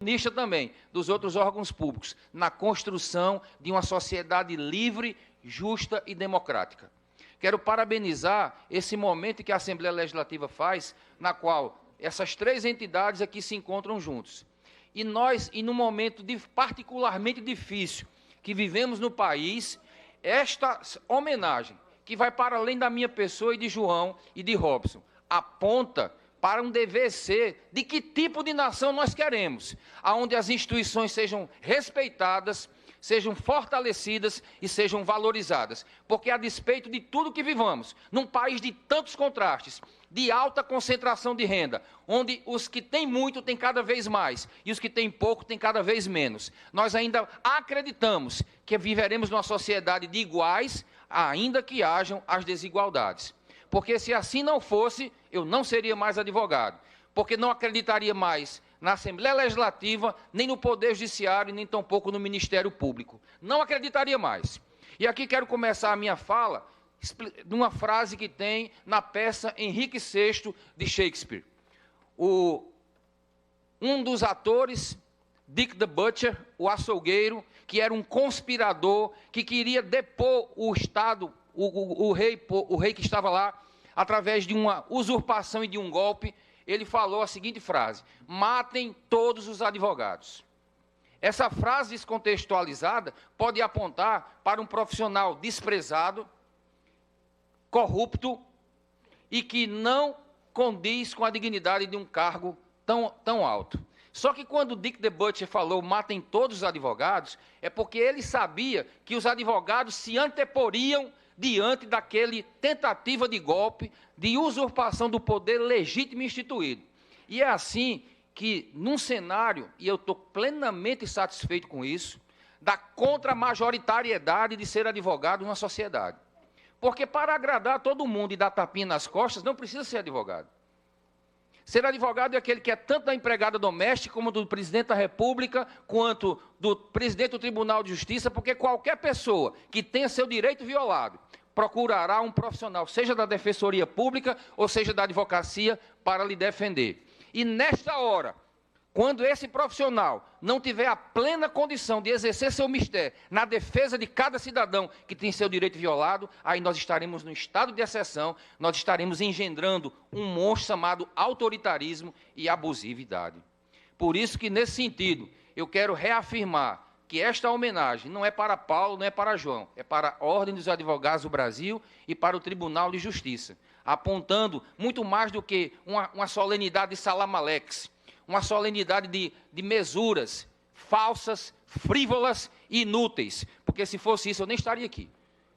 protagonista também dos outros órgãos públicos na construção de uma sociedade livre, justa e democrática. Quero parabenizar esse momento que a Assembleia Legislativa faz, na qual essas três entidades aqui se encontram juntos. E num momento particularmente difícil que vivemos no país, esta homenagem, que vai para além da minha pessoa e de João e de Robson, aponta para um dever ser de que tipo de nação nós queremos, onde as instituições sejam respeitadas, sejam fortalecidas e sejam valorizadas. Porque, a despeito de tudo que vivamos, num país de tantos contrastes, de alta concentração de renda, onde os que têm muito têm cada vez mais e os que têm pouco têm cada vez menos, nós ainda acreditamos que viveremos numa sociedade de iguais, ainda que hajam as desigualdades. Porque, se assim não fosse, eu não seria mais advogado, porque não acreditaria mais na Assembleia Legislativa, nem no Poder Judiciário, nem tampouco no Ministério Público. Não acreditaria mais. E aqui quero começar a minha fala de uma frase que tem na peça Henrique VI, de Shakespeare. Um dos atores, Dick the Butcher, o açougueiro, que era um conspirador, que queria depor o Estado, o rei que estava lá, através de uma usurpação e de um golpe, ele falou a seguinte frase: matem todos os advogados. Essa frase descontextualizada pode apontar para um profissional desprezado, corrupto e que não condiz com a dignidade de um cargo tão alto. Só que quando Dick the Butcher falou matem todos os advogados, é porque ele sabia que os advogados se anteporiam diante daquele tentativa de golpe, de usurpação do poder legítimo e instituído. E é assim que, num cenário, e eu estou plenamente satisfeito com isso, da contramajoritariedade de ser advogado numa sociedade. Porque para agradar todo mundo e dar tapinha nas costas, não precisa ser advogado. Ser advogado é aquele que é tanto da empregada doméstica, como do presidente da República, quanto do presidente do Tribunal de Justiça, porque qualquer pessoa que tenha seu direito violado procurará um profissional, seja da Defensoria Pública ou seja da advocacia, para lhe defender. E nesta hora, quando esse profissional não tiver a plena condição de exercer seu mistério na defesa de cada cidadão que tem seu direito violado, aí nós estaremos no estado de exceção, nós estaremos engendrando um monstro chamado autoritarismo e abusividade. Por isso que, nesse sentido, eu quero reafirmar que esta homenagem não é para Paulo, não é para João, é para a Ordem dos Advogados do Brasil e para o Tribunal de Justiça, apontando muito mais do que uma solenidade de salamalex, uma solenidade de mesuras falsas, frívolas e inúteis, porque se fosse isso eu nem estaria aqui,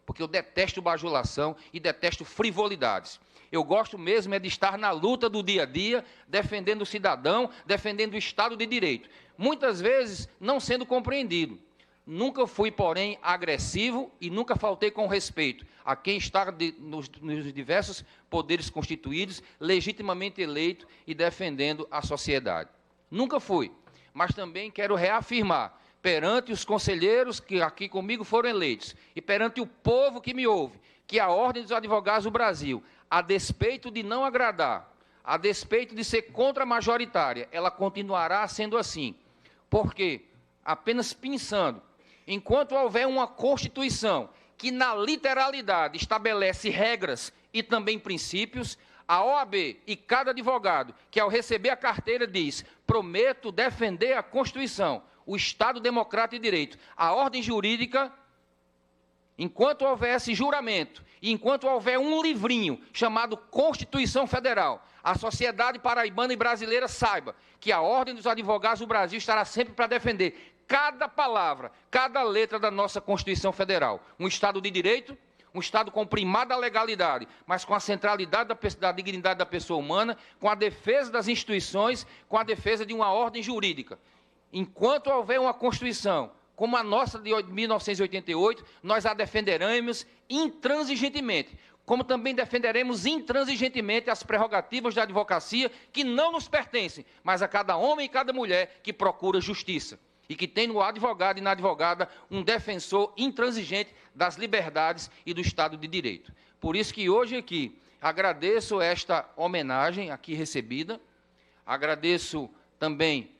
porque eu detesto bajulação e detesto frivolidades. Eu gosto mesmo é de estar na luta do dia a dia, defendendo o cidadão, defendendo o Estado de Direito. Muitas vezes não sendo compreendido. Nunca fui, porém, agressivo e nunca faltei com respeito a quem está nos diversos poderes constituídos, legitimamente eleito e defendendo a sociedade. Nunca fui, mas também quero reafirmar, perante os conselheiros que aqui comigo foram eleitos e perante o povo que me ouve, que a Ordem dos Advogados do Brasil, a despeito de não agradar, a despeito de ser contra-majoritária, ela continuará sendo assim. Porque, apenas pensando, enquanto houver uma Constituição que na literalidade estabelece regras e também princípios, a OAB e cada advogado que ao receber a carteira diz: prometo defender a Constituição, o Estado Democrático de Direito, a ordem jurídica. Enquanto houver esse juramento, e enquanto houver um livrinho chamado Constituição Federal, a sociedade paraibana e brasileira saiba que a Ordem dos Advogados do Brasil estará sempre para defender cada palavra, cada letra da nossa Constituição Federal. Um Estado de Direito, um Estado com primada legalidade, mas com a centralidade da dignidade da pessoa humana, com a defesa das instituições, com a defesa de uma ordem jurídica. Enquanto houver uma Constituição como a nossa de 1988, nós a defenderemos intransigentemente, como também defenderemos intransigentemente as prerrogativas da advocacia que não nos pertencem, mas a cada homem e cada mulher que procura justiça e que tem no advogado e na advogada um defensor intransigente das liberdades e do Estado de Direito. Por isso que hoje aqui agradeço esta homenagem aqui recebida, agradeço também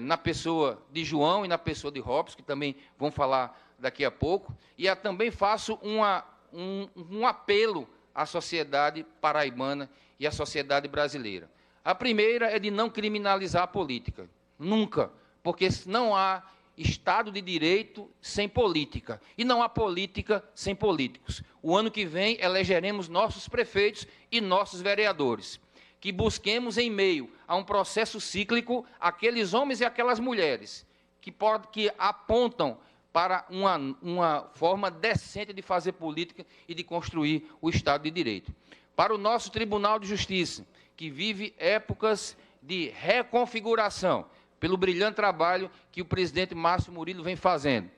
na pessoa de João e na pessoa de Robson, que também vão falar daqui a pouco, e também faço um apelo à sociedade paraibana e à sociedade brasileira. A primeira é de não criminalizar a política, nunca, porque não há Estado de Direito sem política, e não há política sem políticos. O ano que vem elegeremos nossos prefeitos e nossos vereadores, que busquemos em meio a um processo cíclico aqueles homens e aquelas mulheres que apontam para uma forma decente de fazer política e de construir o Estado de Direito. Para o nosso Tribunal de Justiça, que vive épocas de reconfiguração, pelo brilhante trabalho que o presidente Márcio Murilo vem fazendo,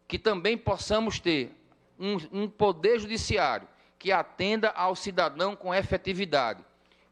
que também possamos ter um poder judiciário que atenda ao cidadão com efetividade,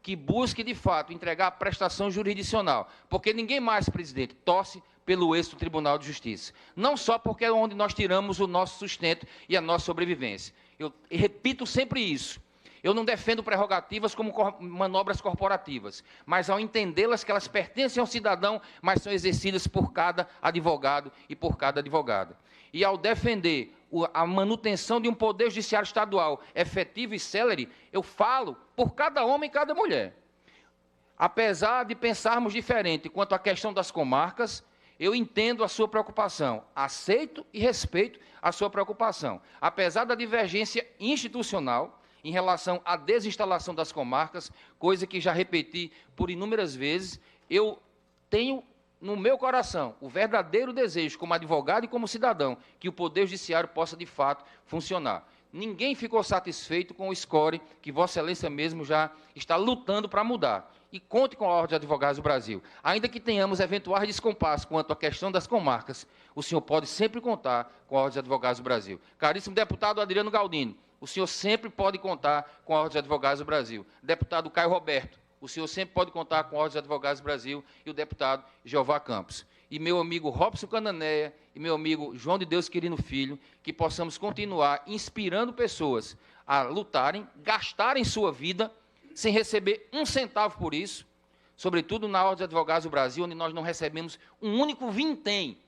que busque, de fato, entregar a prestação jurisdicional, porque ninguém mais, presidente, torce pelo êxito do Tribunal de Justiça. Não só porque é onde nós tiramos o nosso sustento e a nossa sobrevivência. Eu repito sempre isso. Eu não defendo prerrogativas como manobras corporativas, mas ao entendê-las que elas pertencem ao cidadão, mas são exercidas por cada advogado e por cada advogada. E ao defender a manutenção de um poder judiciário estadual efetivo e célere, eu falo por cada homem e cada mulher. Apesar de pensarmos diferente quanto à questão das comarcas, eu entendo a sua preocupação, aceito e respeito a sua preocupação. Apesar da divergência institucional em relação à desinstalação das comarcas, coisa que já repeti por inúmeras vezes, eu tenho no meu coração o verdadeiro desejo, como advogado e como cidadão, que o Poder Judiciário possa, de fato, funcionar. Ninguém ficou satisfeito com o score que Vossa Excelência mesmo já está lutando para mudar. E conte com a Ordem de Advogados do Brasil. Ainda que tenhamos eventuais descompassos quanto à questão das comarcas, o senhor pode sempre contar com a Ordem de Advogados do Brasil. Caríssimo deputado Adriano Galdino, o senhor sempre pode contar com a Ordem de Advogados do Brasil. Deputado Caio Roberto, o senhor sempre pode contar com a Ordem de Advogados do Brasil e o deputado Jeová Campos. E meu amigo Robson Cananéia e meu amigo João de Deus Quirino Filho, que possamos continuar inspirando pessoas a lutarem, gastarem sua vida, sem receber um centavo por isso, sobretudo na Ordem de Advogados do Brasil, onde nós não recebemos um único vintém